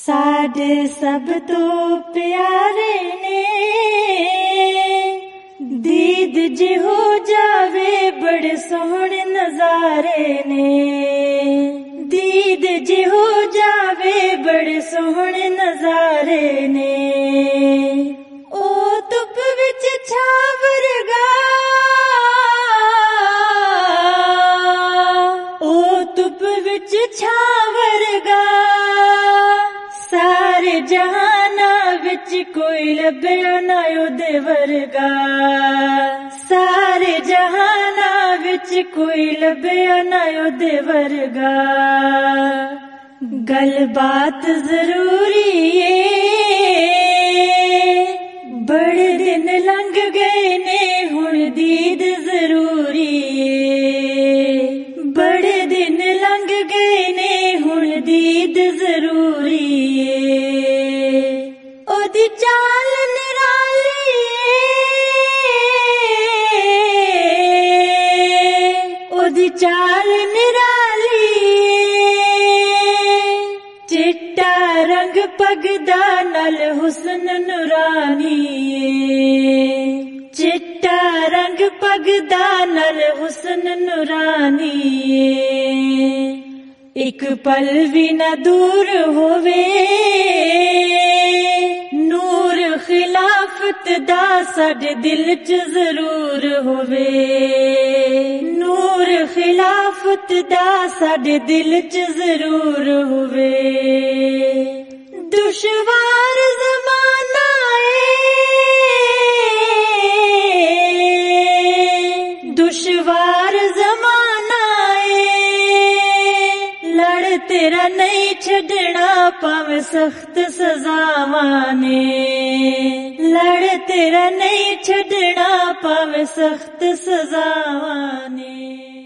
साडे सब तो प्यारे ने दीद जे हो जावे बड़े सोहने नजारे ने दीद जे हो जावे बड़े सोहने नजारे ने ओ धुप विच छावरगा ओ धुप विच छावरगा सारे जहाना विच कोई लभ्या ना ओदे वर्गा सारे जहाना विच कोई लभ्या ना ओदे वर्गा गल बात जरूरी है बड़े दिन लंघ गए ने हुण दीद जरूरी है बड़े दिन लंघ गए ने हुण दीद जरूरी है ओदी चाल निराली ओदी चाल निराली चिट्टा रंग पगदा नल हुस्न नूरानी चिट्टा रंग पगदा नल हुस्न नूरानी एक पल भी न दूर होवे नूर खिलाफत दा साडे दिल च जरूर होवे नूर खिलाफत दा साडे दिल च जरूर होवे दुश्वार ज़माना दुश्वार ज़माना लड़ तेरा नहीं छड़ना पावे सख्त सजावां ने लड़ तेरा नहीं छड़ना पावे सख्त सजावां ने।